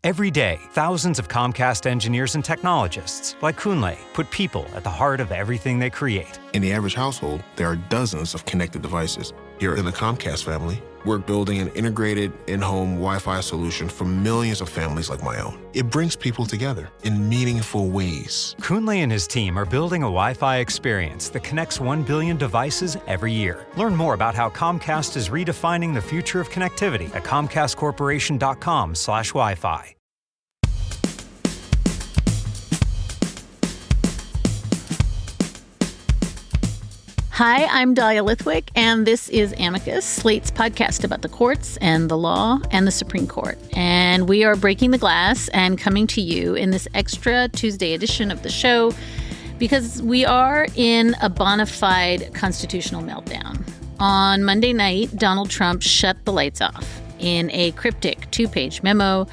Every day, thousands of Comcast engineers and technologists, like Kunle, put people at the heart of everything they create. In the average household, there are dozens of connected devices. Here in the Comcast family, we're building an integrated in-home Wi-Fi solution for millions of families like my own. It brings people together in meaningful ways. Kunle and his team are building a Wi-Fi experience that connects 1 billion devices every year. Learn more about how Comcast is redefining the future of connectivity at comcastcorporation.com/Wi-Fi. Hi, I'm Dahlia Lithwick, and this is Amicus, Slate's podcast about the courts and the law and the Supreme Court. And we are breaking the glass and coming to you in this extra Tuesday edition of the show because we are in a bona fide constitutional meltdown. On Monday night, Donald Trump shut the lights off. In a cryptic 2-page memo,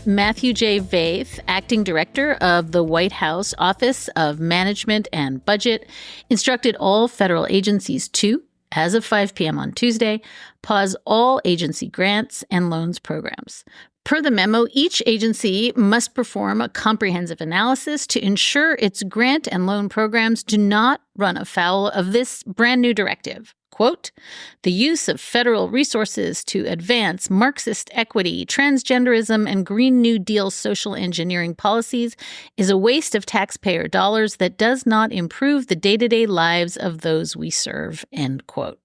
Matthew J. Vaith, acting director of the White House Office of Management and Budget, instructed all federal agencies to, as of 5 p.m. on Tuesday, pause all agency grants and loans programs. Per the memo, each agency must perform a comprehensive analysis to ensure its grant and loan programs do not run afoul of this brand new directive. Quote, the use of federal resources to advance Marxist equity, transgenderism, and Green New Deal social engineering policies is a waste of taxpayer dollars that does not improve the day-to-day lives of those we serve, end quote.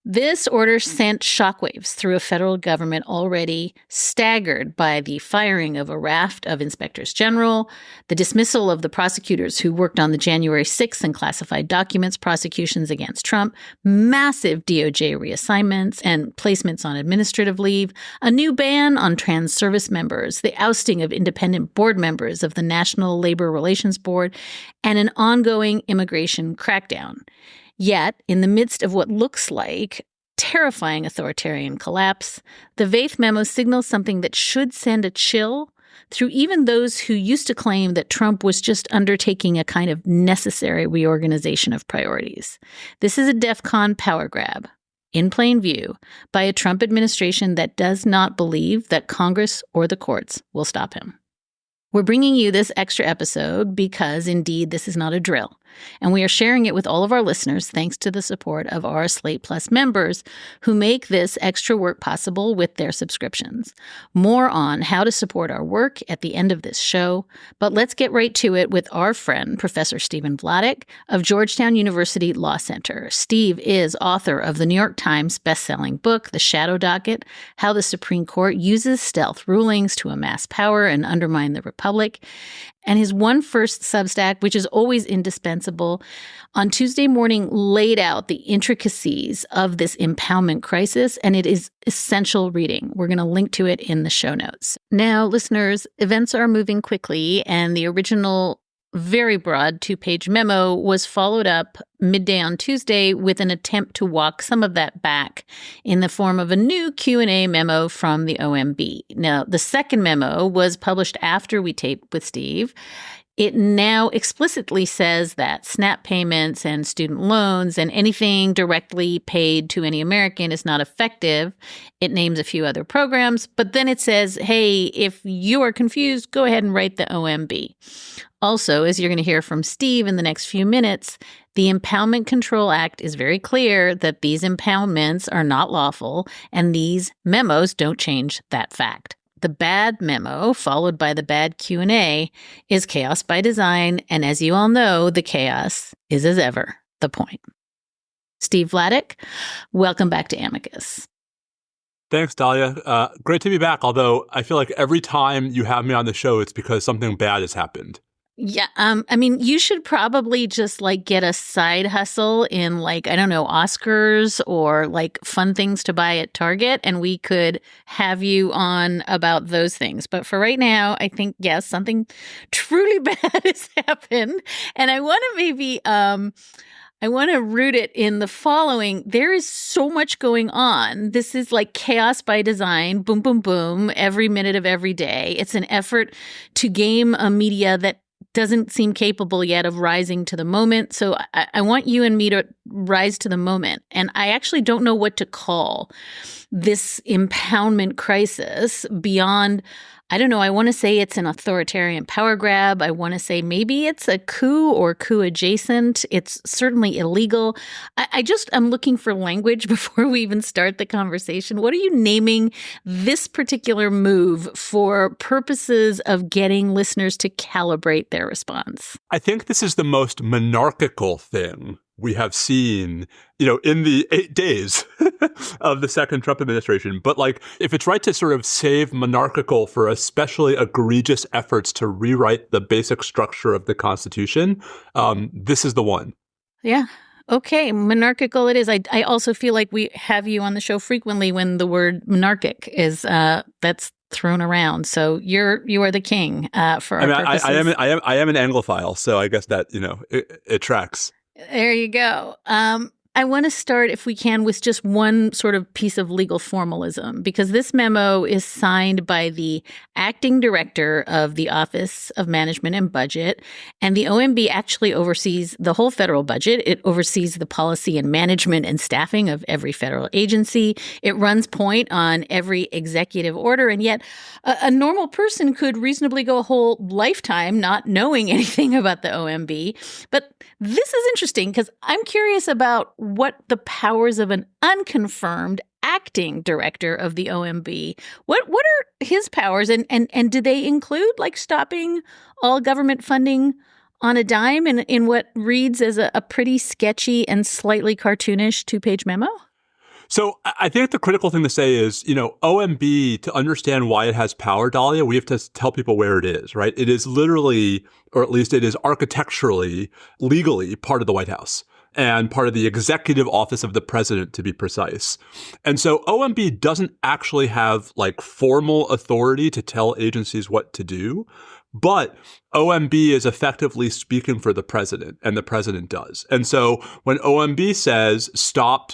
This order sent shockwaves through a federal government already staggered by the firing of a raft of inspectors general, the dismissal of the prosecutors who worked on the January 6th and classified documents prosecutions against Trump, massive DOJ reassignments and placements on administrative leave, a new ban on trans service members, the ousting of independent board members of the National Labor Relations Board, and an ongoing immigration crackdown. Yet, in the midst of what looks like terrifying authoritarian collapse, the Vaith memo signals something that should send a chill through even those who used to claim that Trump was just undertaking a kind of necessary reorganization of priorities. This is a DEFCON power grab, in plain view, by a Trump administration that does not believe that Congress or the courts will stop him. We're bringing you this extra episode because, indeed, this is not a drill, and we are sharing it with all of our listeners thanks to the support of our Slate Plus members who make this extra work possible with their subscriptions. More on how to support our work at the end of this show, but let's get right to it with our friend, Professor Stephen Vladeck of Georgetown University Law Center. Steve is author of the New York Times bestselling book, The Shadow Docket, How the Supreme Court Uses Stealth Rulings to Amass Power and Undermine the Republic, and his One First Substack, which is always indispensable, on Tuesday morning laid out the intricacies of this impoundment crisis, and it is essential reading. We're going to link to it in the show notes. Now, listeners, events are moving quickly, and the original very broad 2-page memo was followed up midday on Tuesday with an attempt to walk some of that back in the form of a new Q&A memo from the OMB. Now, the second memo was published after we taped with Steve. It now explicitly says that SNAP payments and student loans and anything directly paid to any American is not effective. It names a few other programs, but then it says, hey, if you are confused, go ahead and write the OMB. Also, as you're going to hear from Steve in the next few minutes, the Impoundment Control Act is very clear that these impoundments are not lawful, and these memos don't change that fact. The bad memo, followed by the bad Q&A, is chaos by design, and as you all know, the chaos is, as ever, the point. Steve Vladeck, welcome back to Amicus. Thanks, Dahlia. Great to be back, although I feel like every time you have me on the show, it's because something bad has happened. Yeah, I mean, you should probably just get a side hustle in Oscars or fun things to buy at Target, and we could have you on about those things. But for right now, I think, yes, something truly bad has happened. And I want to root it in the following. There is so much going on. This is like chaos by design, boom, boom, boom, every minute of every day. It's an effort to game a media that doesn't seem capable yet of rising to the moment. So I want you and me to rise to the moment. And I actually don't know what to call this impoundment crisis beyond I don't know. I want to say it's an authoritarian power grab. I want to say maybe it's a coup or coup adjacent. It's certainly illegal. I'm looking for language before we even start the conversation. What are you naming this particular move for purposes of getting listeners to calibrate their response? I think this is the most monarchical thing we have seen, in the 8 days of the second Trump administration. But if it's right to sort of save monarchical for especially egregious efforts to rewrite the basic structure of the Constitution, this is the one. Yeah. Okay, monarchical it is. I also feel like we have you on the show frequently when the word monarchic is that's thrown around. So you are the king for our purposes. I am an Anglophile, so I guess that it tracks. There you go. I want to start, if we can, with just one sort of piece of legal formalism, because this memo is signed by the acting director of the Office of Management and Budget, and the OMB actually oversees the whole federal budget. It oversees the policy and management and staffing of every federal agency. It runs point on every executive order, and yet a normal person could reasonably go a whole lifetime not knowing anything about the OMB. But this is interesting because I'm curious about what the powers of an unconfirmed acting director of the OMB, what are his powers, and do they include stopping all government funding on a dime in what reads as a pretty sketchy and slightly cartoonish 2-page memo? So I think the critical thing to say is, OMB, to understand why it has power, Dahlia, we have to tell people where it is, right? It is literally, or at least it is architecturally, legally part of the White House and part of the executive office of the president, to be precise. And so OMB doesn't actually have formal authority to tell agencies what to do, but OMB is effectively speaking for the president, and the president does. And so when OMB says stop,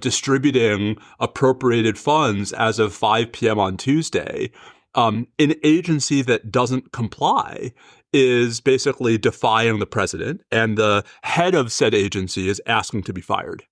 distributing appropriated funds as of 5 p.m. on Tuesday, an agency that doesn't comply is basically defying the president, and the head of said agency is asking to be fired.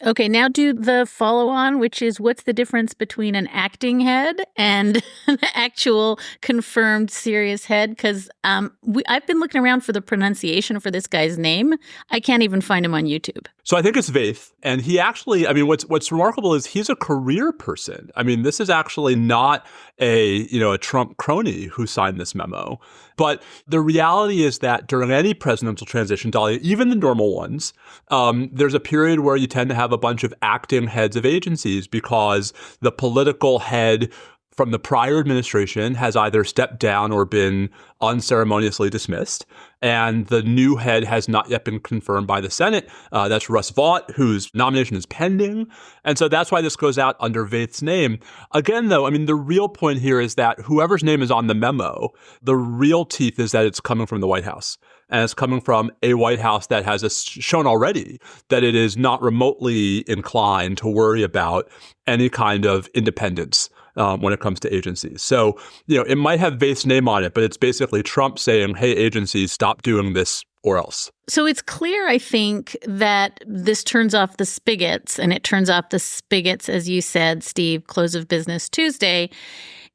Okay, now do the follow-on, which is what's the difference between an acting head and an actual confirmed serious head? Because I've been looking around for the pronunciation for this guy's name. I can't even find him on YouTube. So I think it's Vaith. And he actually, what's remarkable is he's a career person. This is actually not a Trump crony who signed this memo. But the reality is that during any presidential transition, Dahlia, even the normal ones, there's a period where you tend to have a bunch of acting heads of agencies because the political head from the prior administration has either stepped down or been unceremoniously dismissed. And the new head has not yet been confirmed by the Senate. That's Russ Vought, whose nomination is pending. And so that's why this goes out under Vaith's name. Again, though, the real point here is that whoever's name is on the memo, the real teeth is that it's coming from the White House. And it's coming from a White House that has shown already that it is not remotely inclined to worry about any kind of independence when it comes to agencies. So, it might have Vaith's name on it, but it's basically Trump saying, hey, agencies, stop doing this or else. So it's clear, I think, that this turns off the spigots, and it turns off the spigots, as you said, Steve, close of business Tuesday.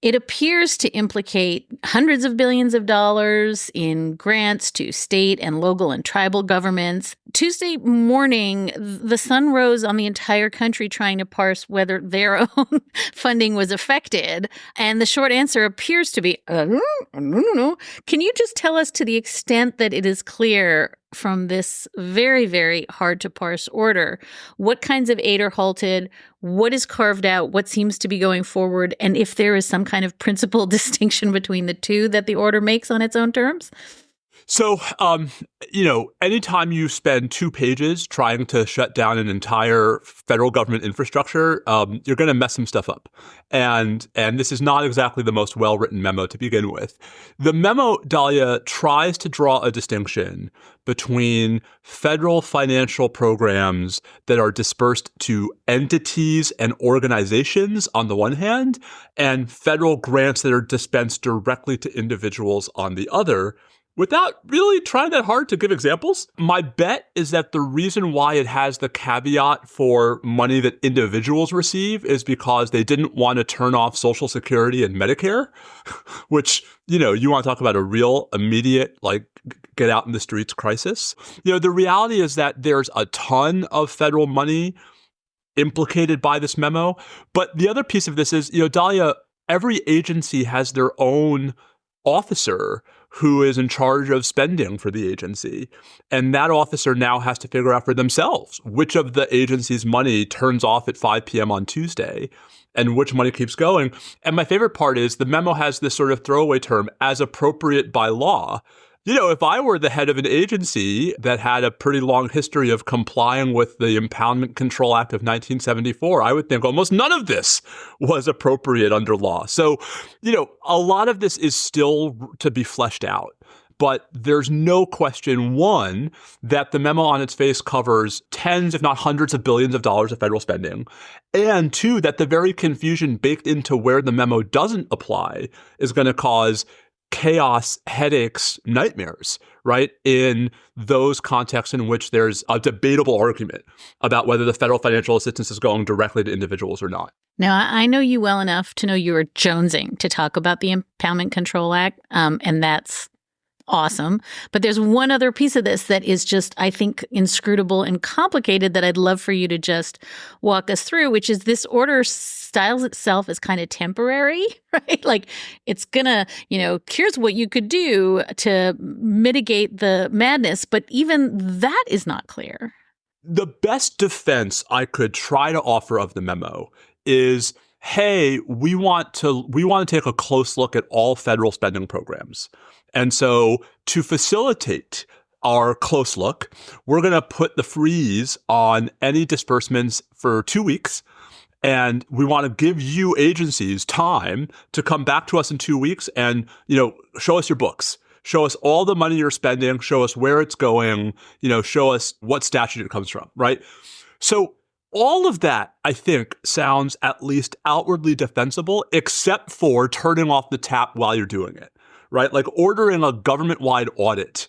It appears to implicate hundreds of billions of dollars in grants to state and local and tribal governments. Tuesday morning, the sun rose on the entire country trying to parse whether their own funding was affected. And the short answer appears to be, no. Can you just tell us, to the extent that it is clear from this very, very hard to parse order, what kinds of aid are halted, what is carved out, what seems to be going forward, and if there is some kind of principal distinction between the two that the order makes on its own terms? So, anytime you spend 2 pages trying to shut down an entire federal government infrastructure, you're going to mess some stuff up. And this is not exactly the most well-written memo to begin with. The memo, Dahlia, tries to draw a distinction between federal financial programs that are dispersed to entities and organizations on the one hand, and federal grants that are dispensed directly to individuals on the other. Without really trying that hard to give examples, my bet is that the reason why it has the caveat for money that individuals receive is because they didn't want to turn off Social Security and Medicare, which, you want to talk about a real immediate, get out in the streets crisis. The reality is that there's a ton of federal money implicated by this memo. But the other piece of this is, Dahlia, every agency has their own officer who is in charge of spending for the agency. And that officer now has to figure out for themselves which of the agency's money turns off at 5 p.m. on Tuesday and which money keeps going. And my favorite part is the memo has this sort of throwaway term, as appropriate by law. If I were the head of an agency that had a pretty long history of complying with the Impoundment Control Act of 1974, I would think almost none of this was appropriate under law. So, a lot of this is still to be fleshed out. But there's no question, one, that the memo on its face covers tens, if not hundreds of billions of dollars of federal spending. And two, that the very confusion baked into where the memo doesn't apply is going to cause chaos, headaches, nightmares, right? In those contexts in which there's a debatable argument about whether the federal financial assistance is going directly to individuals or not. Now, I know you well enough to know you were jonesing to talk about the Impoundment Control Act, and that's awesome. But there's one other piece of this that is just, I think, inscrutable and complicated that I'd love for you to just walk us through, which is this order styles itself as kind of temporary, right? It's gonna, here's what you could do to mitigate the madness, but even that is not clear. The best defense I could try to offer of the memo is, hey, we want to take a close look at all federal spending programs. And so to facilitate our close look, we're going to put the freeze on any disbursements for 2 weeks. And we want to give you agencies time to come back to us in 2 weeks and, show us your books. Show us all the money you're spending. Show us where it's going. Show us what statute it comes from, right? So all of that, I think, sounds at least outwardly defensible, except for turning off the tap while you're doing it, right? Like ordering a government-wide audit,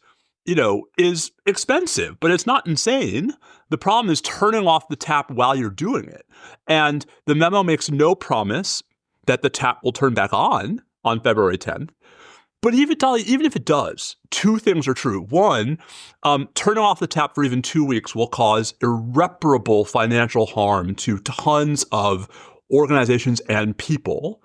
is expensive, but it's not insane. The problem is turning off the tap while you're doing it. And the memo makes no promise that the tap will turn back on February 10th. But even if it does, two things are true. One, turning off the tap for even 2 weeks will cause irreparable financial harm to tons of organizations and people.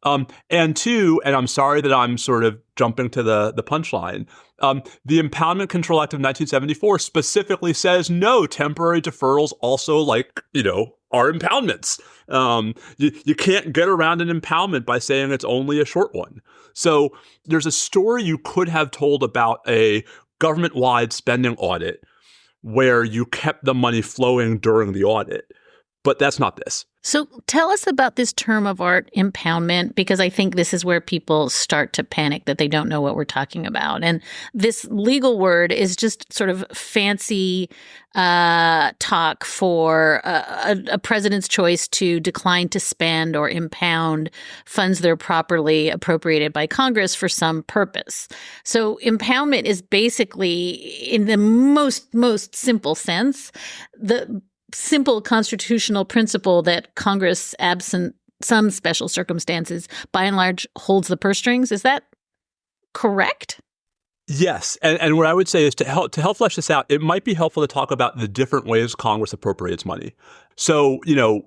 And two, and I'm sorry that I'm sort of jumping to the punchline, the Impoundment Control Act of 1974 specifically says no, temporary deferrals also are impoundments. You can't get around an impoundment by saying it's only a short one. So there's a story you could have told about a government-wide spending audit where you kept the money flowing during the audit, but that's not this. So tell us about this term of art, impoundment, because I think this is where people start to panic that they don't know what we're talking about. And this legal word is just sort of fancy talk for a president's choice to decline to spend or impound funds that are properly appropriated by Congress for some purpose. So impoundment is basically, in the most simple sense, the simple constitutional principle that Congress, absent some special circumstances, by and large holds the purse strings. Is that correct? Yes. And what I would say is to help flesh this out, it might be helpful to talk about the different ways Congress appropriates money. So,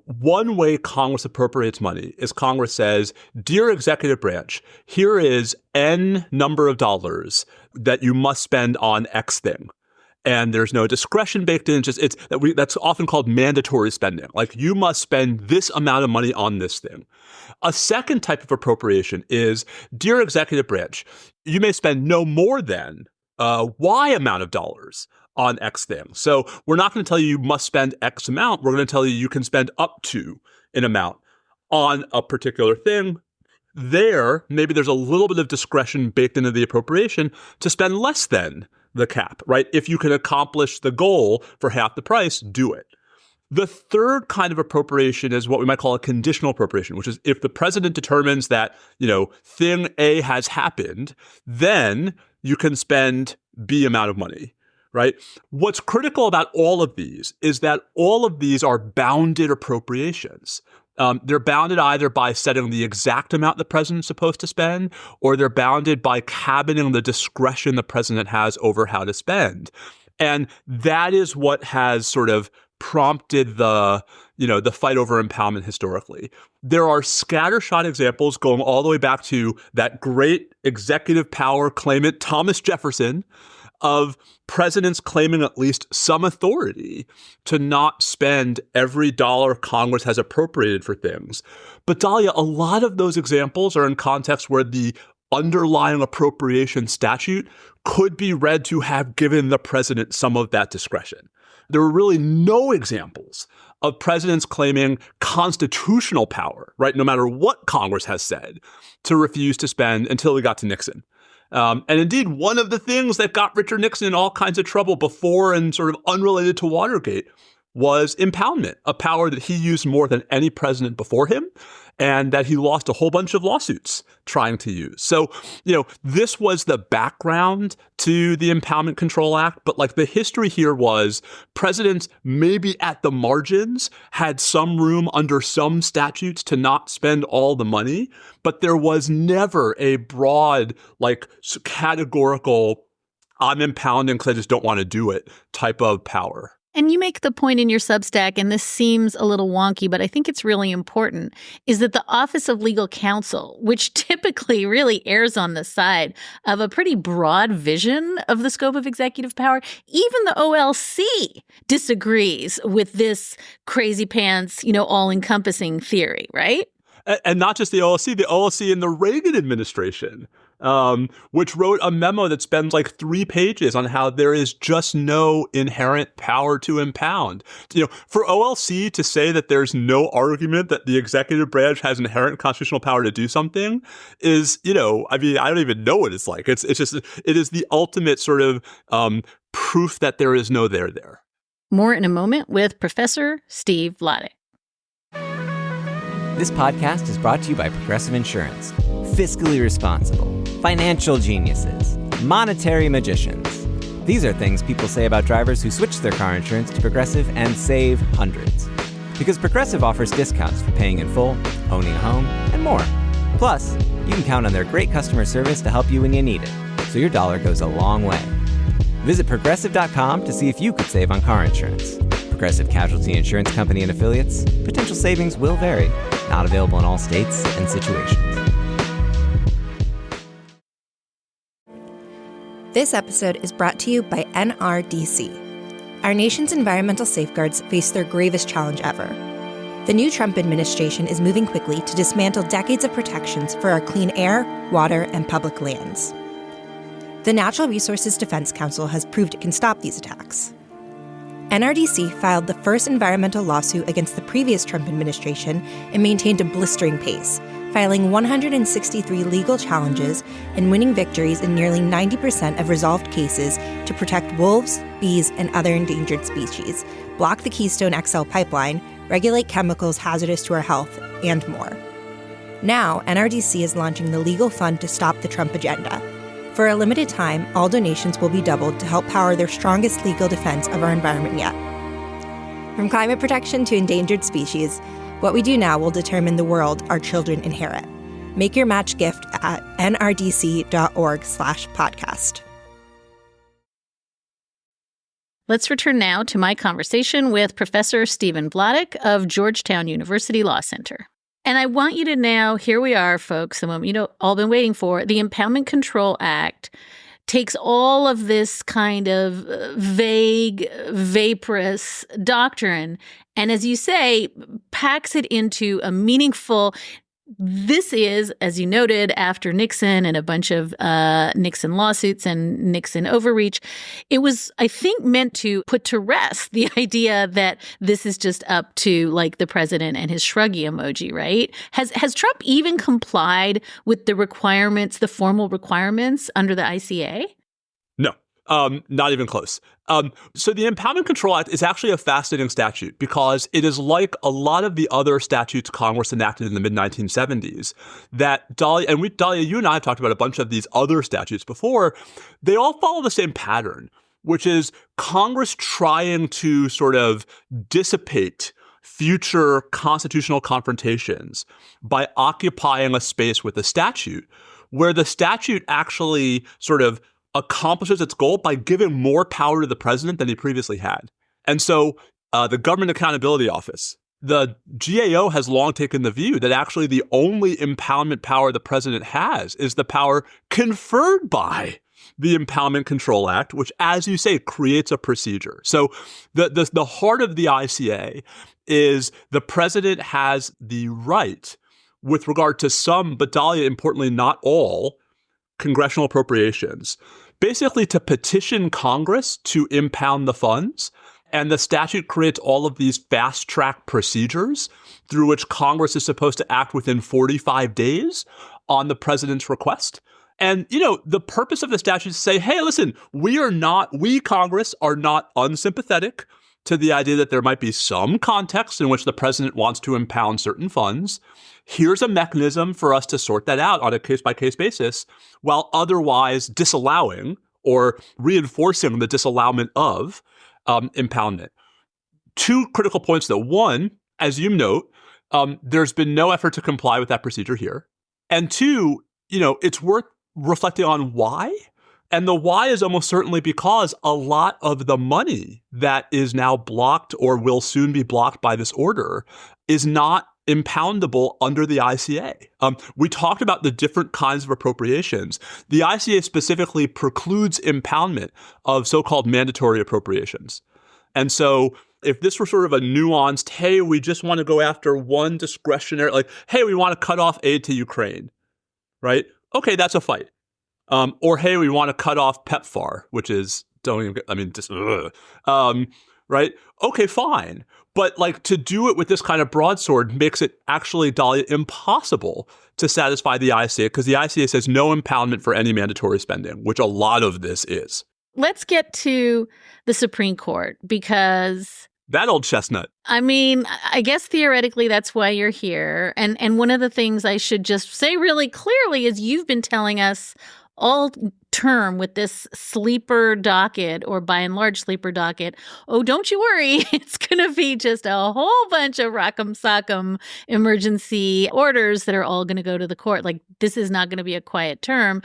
one way Congress appropriates money is Congress says, dear executive branch, here is N number of dollars that you must spend on X thing. And there's no discretion baked in. That's often called mandatory spending. Like, you must spend this amount of money on this thing. A second type of appropriation is, dear executive branch, you may spend no more than Y amount of dollars on X thing. So we're not going to tell you must spend X amount. We're going to tell you can spend up to an amount on a particular thing. Maybe there's a little bit of discretion baked into the appropriation to spend less than the cap, right? If you can accomplish the goal for half the price, do it. The third kind of appropriation is what we might call a conditional appropriation, which is if the president determines that, thing A has happened, then, you can spend B amount of money, right? What's critical about all of these is that all of these are bounded appropriations. They're bounded either by setting the exact amount the president's supposed to spend, or they're bounded by cabining the discretion the president has over how to spend. And that is what has sort of prompted the fight over impoundment historically. There are scattershot examples going all the way back to that great executive power claimant, Thomas Jefferson, of presidents claiming at least some authority to not spend every dollar Congress has appropriated for things. But Dahlia, a lot of those examples are in contexts where the underlying appropriation statute could be read to have given the president some of that discretion. There were really no examples of presidents claiming constitutional power, right, no matter what Congress has said, to refuse to spend until we got to Nixon. And indeed, one of the things that got Richard Nixon in all kinds of trouble before and sort of unrelated to Watergate was impoundment, a power that he used more than any president before him, and that he lost a whole bunch of lawsuits trying to use. So, this was the background to the Impoundment Control Act, but like the history here was presidents maybe at the margins had some room under some statutes to not spend all the money, but there was never a broad, like categorical, I'm impounding because I just don't want to do it type of power. And you make the point in your Substack, and this seems a little wonky, but I think it's really important, is that the Office of Legal Counsel, which typically really errs on the side of a pretty broad vision of the scope of executive power, even the OLC disagrees with this crazy pants, all-encompassing theory, right? And not just the OLC in the Reagan administration, which wrote a memo that spends like 3 pages on how there is just no inherent power to impound. For OLC to say that there's no argument that the executive branch has inherent constitutional power to do something is, I don't even know what it's like. It is the ultimate sort of proof that there is no there. More in a moment with Professor Steve Vladeck. This podcast is brought to you by Progressive Insurance. Fiscally responsible, financial geniuses, monetary magicians. These are things people say about drivers who switch their car insurance to Progressive and save hundreds. Because Progressive offers discounts for paying in full, owning a home, and more. Plus, you can count on their great customer service to help you when you need it, so your dollar goes a long way. Visit Progressive.com to see if you could save on car insurance. Progressive Casualty Insurance Company and Affiliates. Potential savings will vary. Not available in all states and situations. This episode is brought to you by NRDC. Our nation's environmental safeguards face their gravest challenge ever. The new Trump administration is moving quickly to dismantle decades of protections for our clean air, water, and public lands. The Natural Resources Defense Council has proved it can stop these attacks. NRDC filed the first environmental lawsuit against the previous Trump administration and maintained a blistering pace, filing 163 legal challenges and winning victories in nearly 90% of resolved cases to protect wolves, bees, and other endangered species, block the Keystone XL pipeline, regulate chemicals hazardous to our health, and more. Now, NRDC is launching the legal fund to stop the Trump agenda. For a limited time, all donations will be doubled to help power their strongest legal defense of our environment yet. From climate protection to endangered species, what we do now will determine the world our children inherit. Make your match gift at nrdc.org/podcast. Let's return now to my conversation with Professor Stephen Vladeck of Georgetown University Law Center. And I want you to now, here we are, folks, the moment you've all been waiting for. The Impoundment Control Act takes all of this kind of vague, vaporous doctrine and, as you say, packs it into a meaningful. This is, as you noted, after Nixon and a bunch of Nixon lawsuits and Nixon overreach. It was, I think, meant to put to rest the idea that this is just up to like the president and his shruggy emoji, right? Has Trump even complied with the requirements, the formal requirements under the ICA? No. Not even close. So the Impoundment Control Act is actually a fascinating statute because it is like a lot of the other statutes Congress enacted in the mid-1970s that Dahlia, you and I have talked about a bunch of these other statutes before. They all follow the same pattern, which is Congress trying to sort of dissipate future constitutional confrontations by occupying a space with a statute where the statute actually sort of accomplishes its goal by giving more power to the president than he previously had. And so the Government Accountability Office, the GAO has long taken the view that actually the only impoundment power the president has is the power conferred by the Impoundment Control Act, which, as you say, creates a procedure. So the heart of the ICA is the president has the right with regard to some, but Dahlia, importantly, not all, congressional appropriations, basically to petition Congress to impound the funds. And the statute creates all of these fast-track procedures through which Congress is supposed to act within 45 days on the president's request. And, the purpose of the statute is to say, hey, listen, we, Congress, are not unsympathetic to the idea that there might be some context in which the president wants to impound certain funds. Here's a mechanism for us to sort that out on a case-by-case basis while otherwise disallowing or reinforcing the disallowment of impoundment. Two critical points, though. One, as you note, there's been no effort to comply with that procedure here. And two, it's worth reflecting on why. And the why is almost certainly because a lot of the money that is now blocked or will soon be blocked by this order is not impoundable under the ICA. We talked about the different kinds of appropriations. The ICA specifically precludes impoundment of so-called mandatory appropriations. And so if this were sort of a nuanced, hey, we just want to go after one discretionary, like, hey, we want to cut off aid to Ukraine, right? Okay, that's a fight. Or, hey, we want to cut off PEPFAR, which is, right? Okay, fine. But to do it with this kind of broadsword makes it actually, Dahlia, impossible to satisfy the ICA because the ICA says no impoundment for any mandatory spending, which a lot of this is. Let's get to the Supreme Court because that old chestnut. I guess theoretically that's why you're here. And one of the things I should just say really clearly is you've been telling us all term with this sleeper docket, or by and large sleeper docket, oh, don't you worry, it's going to be just a whole bunch of rock'em sock'em emergency orders that are all going to go to the court. Like, this is not going to be a quiet term.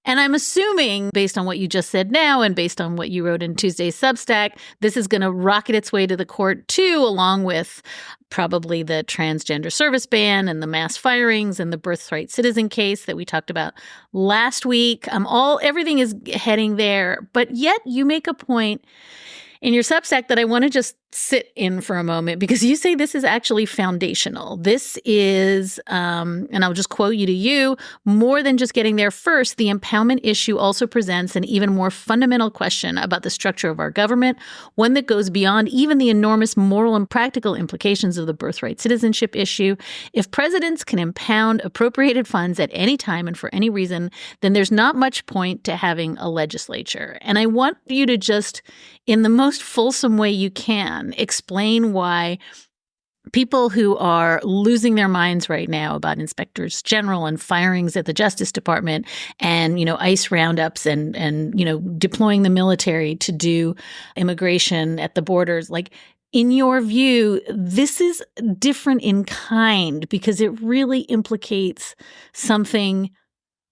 And I'm assuming, based on what you just said now and based on what you wrote in Tuesday's Substack, this is going to rocket its way to the court too, along with probably the transgender service ban and the mass firings and the birthright citizen case that we talked about last week. Everything is heading there. But yet you make a point in your Substack that I want to just sit in for a moment, because you say this is actually foundational. This is, and I'll just quote you to you, more than just getting there first, the impoundment issue also presents an even more fundamental question about the structure of our government, one that goes beyond even the enormous moral and practical implications of the birthright citizenship issue. If presidents can impound appropriated funds at any time and for any reason, then there's not much point to having a legislature. And I want you to just, in the most fulsome way you can, explain why people who are losing their minds right now about inspectors general and firings at the Justice Department and, ICE roundups and deploying the military to do immigration at the borders, like, in your view, this is different in kind because it really implicates something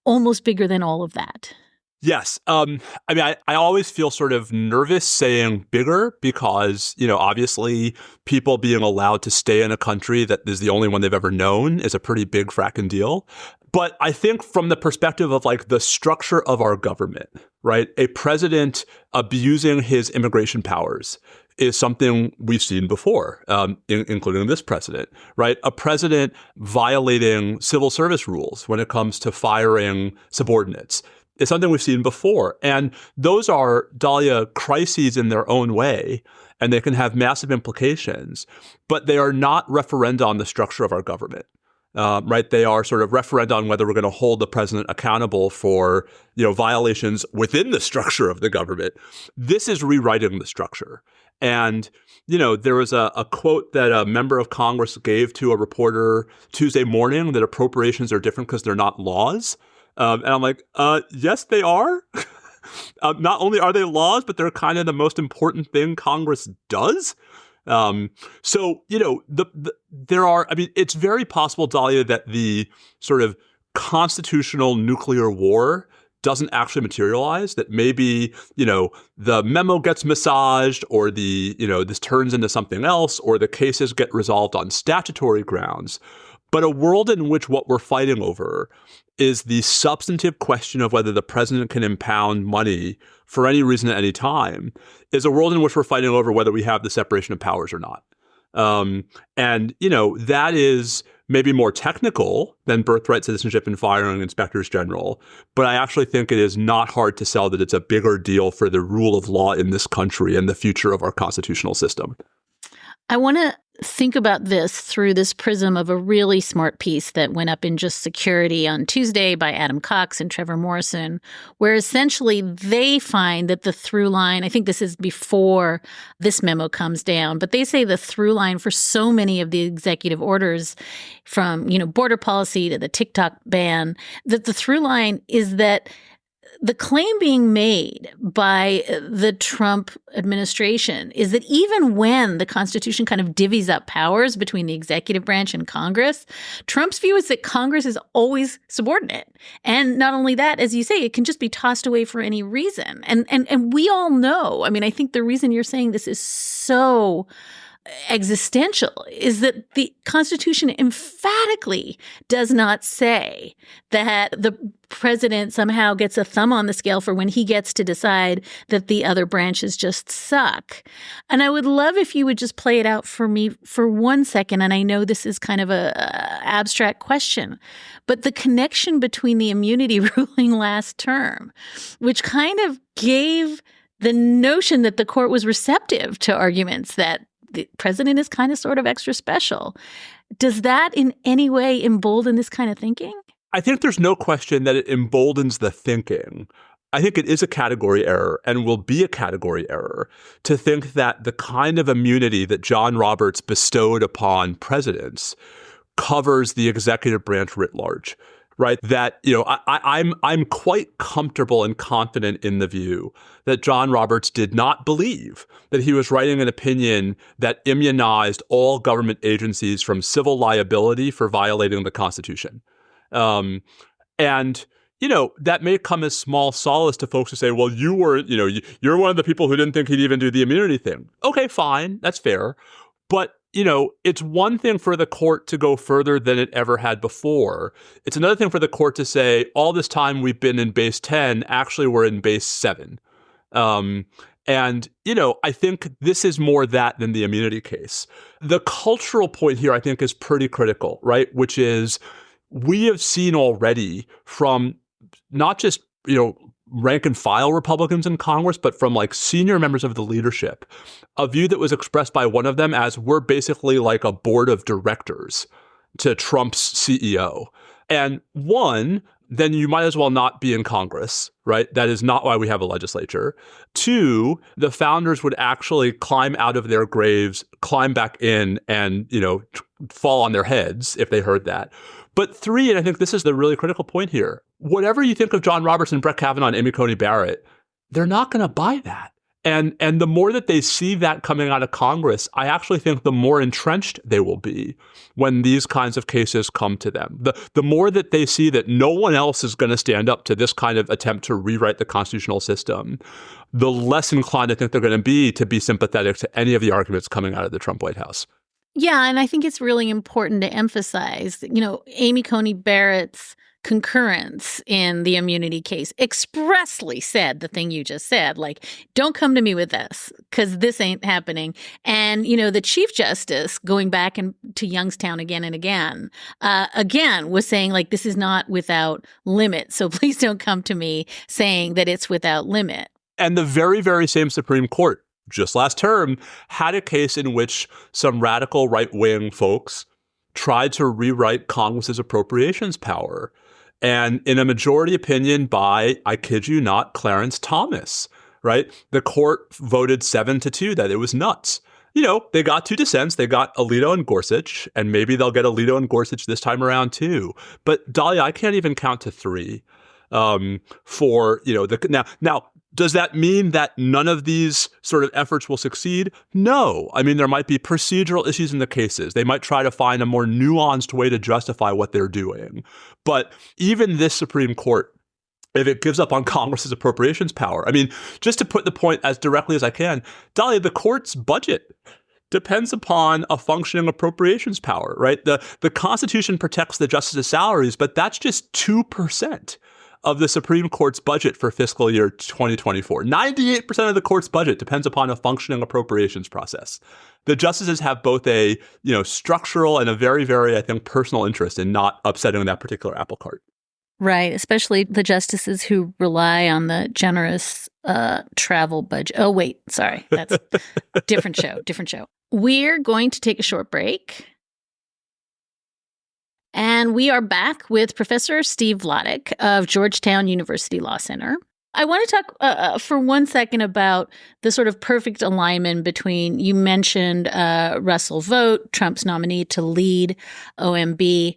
almost bigger than all of that. Yes. I always feel sort of nervous saying bigger because, obviously people being allowed to stay in a country that is the only one they've ever known is a pretty big fracking deal. But I think from the perspective of the structure of our government, right, a president abusing his immigration powers is something we've seen before, including this president, right? A president violating civil service rules when it comes to firing subordinates. It's something we've seen before. And those are, Dahlia, crises in their own way, and they can have massive implications, but they are not referenda on the structure of our government. right? They are sort of referenda on whether we're going to hold the president accountable for, violations within the structure of the government. This is rewriting the structure. And, there was a quote that a member of Congress gave to a reporter Tuesday morning that appropriations are different because they're not laws. And I'm like, yes, they are. Not only are they laws, but they're kind of the most important thing Congress does. So, it's very possible, Dahlia, that the sort of constitutional nuclear war doesn't actually materialize, that maybe, the memo gets massaged or this turns into something else, or the cases get resolved on statutory grounds. But a world in which what we're fighting over is the substantive question of whether the president can impound money for any reason at any time is a world in which we're fighting over whether we have the separation of powers or not. That is maybe more technical than birthright citizenship and firing inspectors general. But I actually think it is not hard to sell that it's a bigger deal for the rule of law in this country and the future of our constitutional system. I want to think about this through this prism of a really smart piece that went up in Just Security on Tuesday by Adam Cox and Trevor Morrison, where essentially they find that the through line, I think this is before this memo comes down, but they say the through line for so many of the executive orders from, border policy to the TikTok ban, that the through line is that the claim being made by the Trump administration is that even when the Constitution kind of divvies up powers between the executive branch and Congress, Trump's view is that Congress is always subordinate. And not only that, as you say, it can just be tossed away for any reason. And we all know, I think the reason you're saying this is so existential is that the Constitution emphatically does not say that the president somehow gets a thumb on the scale for when he gets to decide that the other branches just suck. And I would love if you would just play it out for me for 1 second. And I know this is kind of a abstract question, but the connection between the immunity ruling last term, which kind of gave the notion that the court was receptive to arguments that the president is kind of sort of extra special. Does that in any way embolden this kind of thinking? I think there's no question that it emboldens the thinking. I think it is a category error and will be a category error to think that the kind of immunity that John Roberts bestowed upon presidents covers the executive branch writ large. Right, that I'm quite comfortable and confident in the view that John Roberts did not believe that he was writing an opinion that immunized all government agencies from civil liability for violating the Constitution. And that may come as small solace to folks who say, well, you were, you're one of the people who didn't think he'd even do the immunity thing. Okay, fine, that's fair. But it's one thing for the court to go further than it ever had before. It's another thing for the court to say, all this time we've been in base 10, actually we're in base 7. I think this is more that than the immunity case. The cultural point here, I think, is pretty critical, right? Which is we have seen already from not just, rank and file Republicans in Congress, but from senior members of the leadership, a view that was expressed by one of them as we're basically like a board of directors to Trump's CEO. And one, then you might as well not be in Congress, right? That is not why we have a legislature. Two, the founders would actually climb out of their graves, climb back in and, fall on their heads if they heard that. But three, and I think this is the really critical point here, whatever you think of John Roberts and Brett Kavanaugh and Amy Coney Barrett, they're not going to buy that. And the more that they see that coming out of Congress, I actually think the more entrenched they will be when these kinds of cases come to them. The more that they see that no one else is going to stand up to this kind of attempt to rewrite the constitutional system, the less inclined I think they're going to be sympathetic to any of the arguments coming out of the Trump White House. Yeah, and I think it's really important to emphasize, Amy Coney Barrett's concurrence in the immunity case expressly said the thing you just said, don't come to me with this because this ain't happening. And, the Chief Justice going back to Youngstown again and again was saying this is not without limit. So please don't come to me saying that it's without limit. And the very, very same Supreme Court just last term had a case in which some radical right-wing folks tried to rewrite Congress's appropriations power. And in a majority opinion by, I kid you not, Clarence Thomas, right? The court voted 7-2 that it was nuts. They got 2 dissents. They got Alito and Gorsuch, and maybe they'll get Alito and Gorsuch this time around too. But Dahlia, I can't even count to 3 for, now, does that mean that none of these sort of efforts will succeed? No. I mean, there might be procedural issues in the cases. They might try to find a more nuanced way to justify what they're doing. But even this Supreme Court, if it gives up on Congress's appropriations power, I mean, just to put the point as directly as I can, Dahlia, the court's budget depends upon a functioning appropriations power, right? The Constitution protects the justices' salaries, but that's just 2% of the Supreme Court's budget for fiscal year 2024. 98% of the court's budget depends upon a functioning appropriations process. The justices have both a, structural and a very, very, I think, personal interest in not upsetting that particular apple cart. Right, especially the justices who rely on the generous travel budget. Oh, wait, sorry. That's different show. We're going to take a short break. And we are back with Professor Steve Vladeck of Georgetown University Law Center. I want to talk for 1 second about the sort of perfect alignment between, you mentioned Russell Vought, Trump's nominee to lead OMB.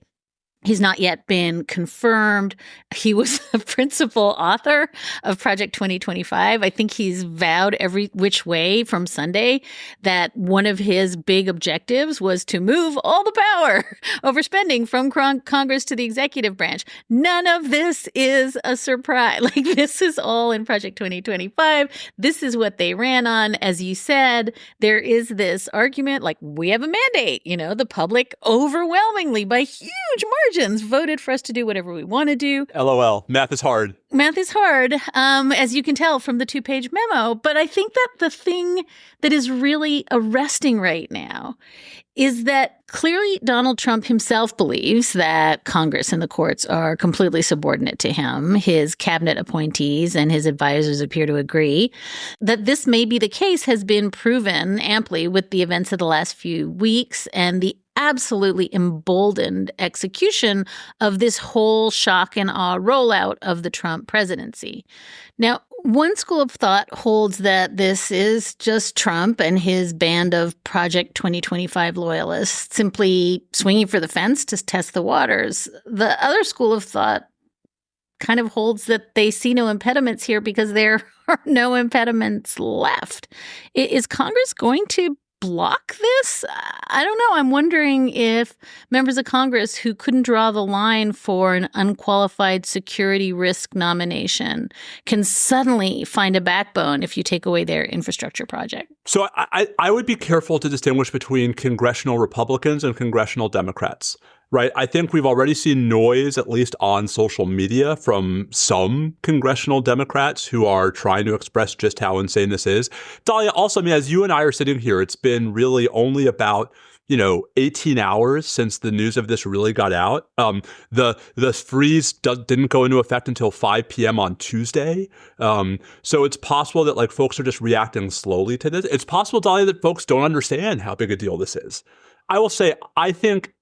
He's not yet been confirmed. He was a principal author of Project 2025. I think he's vowed every which way from Sunday that one of his big objectives was to move all the power over spending from Congress to the executive branch. None of this is a surprise. This is all in Project 2025. This is what they ran on. As you said, there is this argument, we have a mandate. The public overwhelmingly by huge margins voted for us to do whatever we want to do. LOL. Math is hard. Math is hard, as you can tell from the 2-page memo. But I think that the thing that is really arresting right now is that clearly Donald Trump himself believes that Congress and the courts are completely subordinate to him. His cabinet appointees and his advisors appear to agree. That this may be the case has been proven amply with the events of the last few weeks and the absolutely emboldened execution of this whole shock and awe rollout of the Trump presidency. Now, one school of thought holds that this is just Trump and his band of Project 2025 loyalists simply swinging for the fence to test the waters. The other school of thought kind of holds that they see no impediments here because there are no impediments left. Is Congress going to block this? I don't know. I'm wondering if members of Congress who couldn't draw the line for an unqualified security risk nomination can suddenly find a backbone if you take away their infrastructure project. So I would be careful to distinguish between congressional Republicans and congressional Democrats. Right. I think we've already seen noise, at least on social media, from some congressional Democrats who are trying to express just how insane this is. Dahlia, also, as you and I are sitting here, it's been really only about 18 hours since the news of this really got out. The freeze didn't go into effect until 5 p.m. on Tuesday. So it's possible that folks are just reacting slowly to this. It's possible, Dahlia, that folks don't understand how big a deal this is. I will say, I think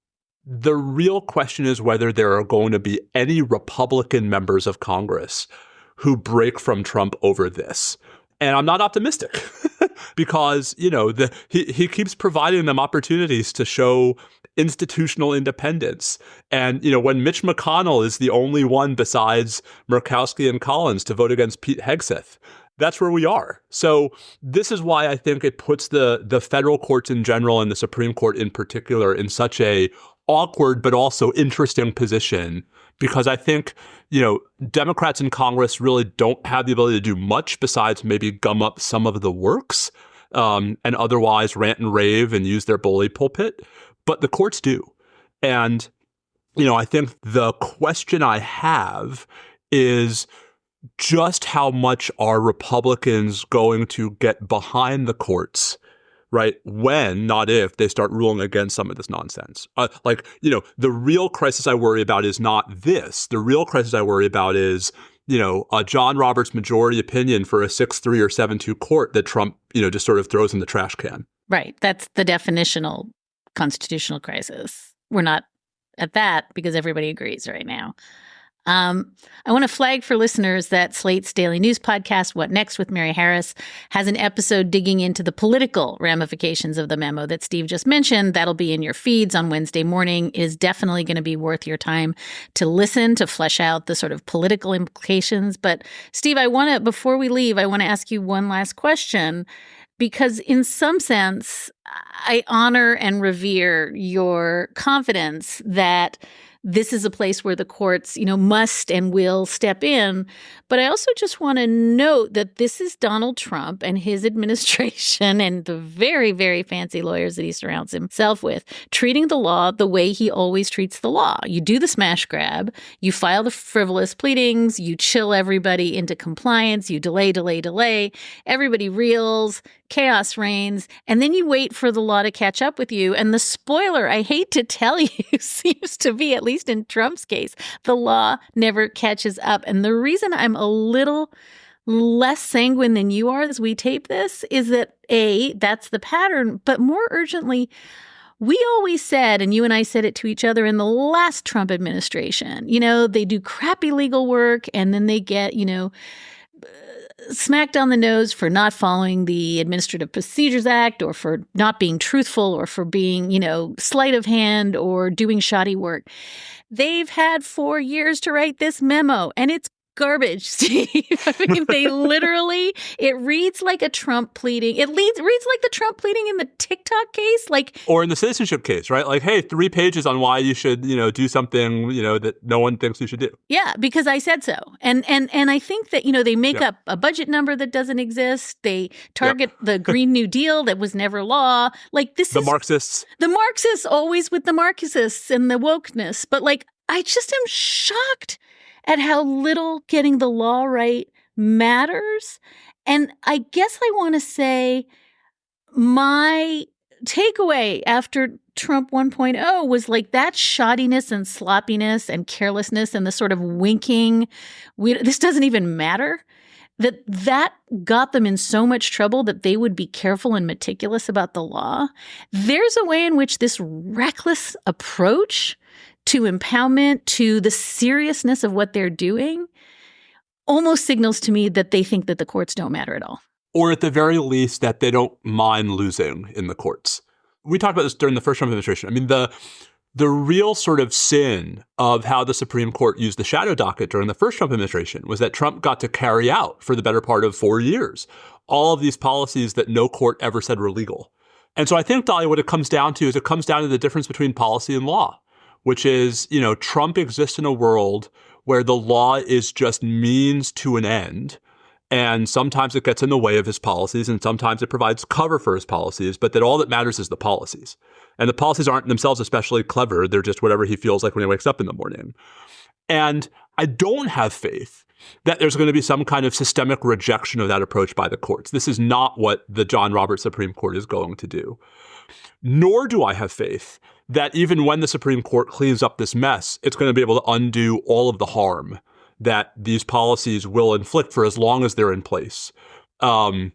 the real question is whether there are going to be any Republican members of Congress who break from Trump over this. And I'm not optimistic because, he keeps providing them opportunities to show institutional independence. And, when Mitch McConnell is the only one besides Murkowski and Collins to vote against Pete Hegseth, that's where we are. So this is why I think it puts the federal courts in general and the Supreme Court in particular in such a awkward but also interesting position, because I think, Democrats in Congress really don't have the ability to do much besides maybe gum up some of the works and otherwise rant and rave and use their bully pulpit. But the courts do. And, I think the question I have is just how much are Republicans going to get behind the courts, right? When, not if, they start ruling against some of this nonsense. The real crisis I worry about is not this. The real crisis I worry about is, a John Roberts majority opinion for a 6-3 or 7-2 court that Trump, just sort of throws in the trash can. Right. That's the definitional constitutional crisis. we're not at that because everybody agrees right now. I want to flag for listeners that Slate's daily news podcast, What Next with Mary Harris, has an episode digging into the political ramifications of the memo that Steve just mentioned. That'll be in your feeds on Wednesday morning. It is definitely going to be worth your time to listen to flesh out the sort of political implications. But Steve, before we leave, I want to ask you one last question, because in some sense, I honor and revere your confidence that this is a place where the courts, must and will step in. But I also just want to note that this is Donald Trump and his administration and the very, very fancy lawyers that he surrounds himself with, treating the law the way he always treats the law. You do the smash grab, you file the frivolous pleadings, you chill everybody into compliance, you delay. Everybody reels, chaos reigns, and then you wait for the law to catch up with you. And the spoiler, I hate to tell you, seems to be, at least in Trump's case, the law never catches up. And the reason I'm a little less sanguine than you are as we tape this is that, A, that's the pattern, but more urgently, we always said, and you and I said it to each other in the last Trump administration, they do crappy legal work and then they get, smacked on the nose for not following the Administrative Procedures Act or for not being truthful or for being, sleight of hand or doing shoddy work. They've had 4 years to write this memo, and it's garbage, Steve. I mean, it reads like a Trump pleading. It reads like the Trump pleading in the TikTok case. Or in the citizenship case, right? Like, hey, 3 pages on why you should, do something, that no one thinks you should do. Yeah, because I said so. And I think that, they make up a budget number that doesn't exist. They target the Green New Deal that was never law. The Marxists. The Marxists, always with the Marxists and the wokeness. But I just am shocked at how little getting the law right matters. And I guess I want to say my takeaway after Trump 1.0 was that shoddiness and sloppiness and carelessness and the sort of winking, this doesn't even matter, that got them in so much trouble that they would be careful and meticulous about the law. There's a way in which this reckless approach to impoundment, to the seriousness of what they're doing, almost signals to me that they think that the courts don't matter at all. Or at the very least, that they don't mind losing in the courts. We talked about this during the first Trump administration. I mean, the real sort of sin of how the Supreme Court used the shadow docket during the first Trump administration was that Trump got to carry out for the better part of 4 years all of these policies that no court ever said were legal. And so I think, Dahlia, what it comes down to the difference between policy and law, which is, Trump exists in a world where the law is just means to an end. And sometimes it gets in the way of his policies and sometimes it provides cover for his policies, but that all that matters is the policies. And the policies aren't themselves especially clever. They're just whatever he feels like when he wakes up in the morning. And I don't have faith that there's going to be some kind of systemic rejection of that approach by the courts. This is not what the John Roberts Supreme Court is going to do. Nor do I have faith that even when the Supreme Court cleans up this mess, it's going to be able to undo all of the harm that these policies will inflict for as long as they're in place. But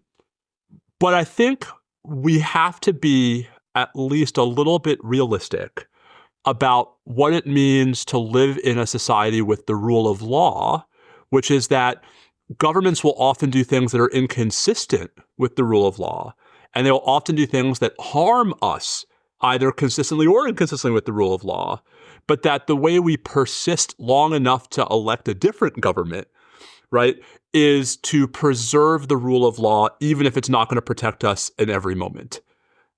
I think we have to be at least a little bit realistic about what it means to live in a society with the rule of law, which is that governments will often do things that are inconsistent with the rule of law, and they'll often do things that harm us, either consistently or inconsistently with the rule of law, but that the way we persist long enough to elect a different government, right, is to preserve the rule of law, even if it's not going to protect us in every moment.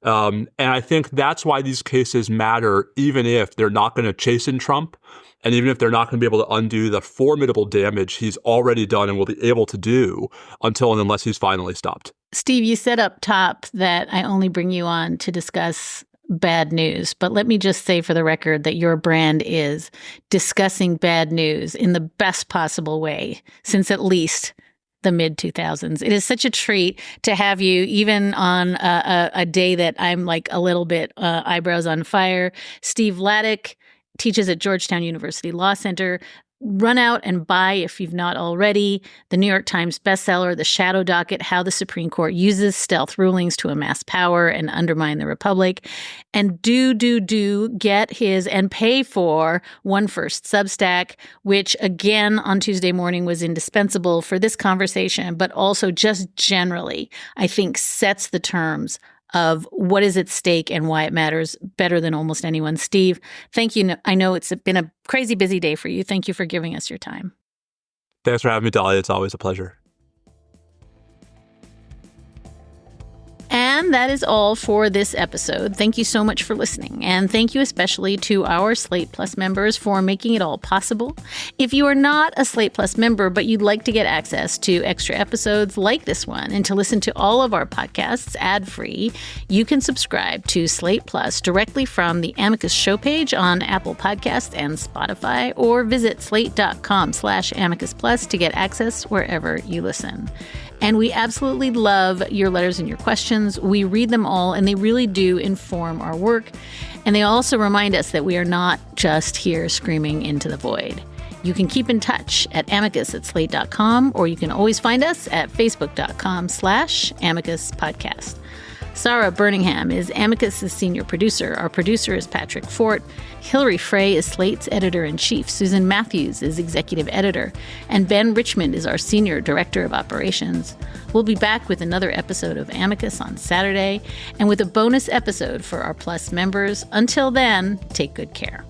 And I think that's why these cases matter, even if they're not going to chasten Trump, and even if they're not going to be able to undo the formidable damage he's already done and will be able to do until and unless he's finally stopped. Steve, you said up top that I only bring you on to discuss bad news, but let me just say for the record that your brand is discussing bad news in the best possible way since at least the mid-2000s. It is such a treat to have you, even on a day that I'm a little bit eyebrows on fire. Steve Vladeck teaches at Georgetown University Law Center. run out and buy, if you've not already, the New York Times bestseller, The Shadow Docket, How the Supreme Court Uses Stealth Rulings to Amass Power and Undermine the Republic. And do get his and pay for One First Substack, which again on Tuesday morning was indispensable for this conversation, but also just generally, I think sets the terms of what is at stake and why it matters better than almost anyone. Steve, thank you. I know it's been a crazy busy day for you. Thank you for giving us your time. Thanks for having me, Dahlia. It's always a pleasure. And that is all for this episode. Thank you so much for listening. And thank you especially to our Slate Plus members for making it all possible. If you are not a Slate Plus member, but you'd like to get access to extra episodes like this one and to listen to all of our podcasts ad-free, you can subscribe to Slate Plus directly from the Amicus show page on Apple Podcasts and Spotify, or visit slate.com/Amicus Plus to get access wherever you listen. And we absolutely love your letters and your questions. We read them all, and they really do inform our work. And they also remind us that we are not just here screaming into the void. You can keep in touch at amicus@slate.com, or you can always find us at facebook.com/Amicus Podcast. Sarah Birmingham is Amicus's senior producer. Our producer is Patrick Fort. Hillary Frey is Slate's editor-in-chief. Susan Matthews is executive editor. And Ben Richmond is our senior director of operations. We'll be back with another episode of Amicus on Saturday and with a bonus episode for our Plus members. Until then, take good care.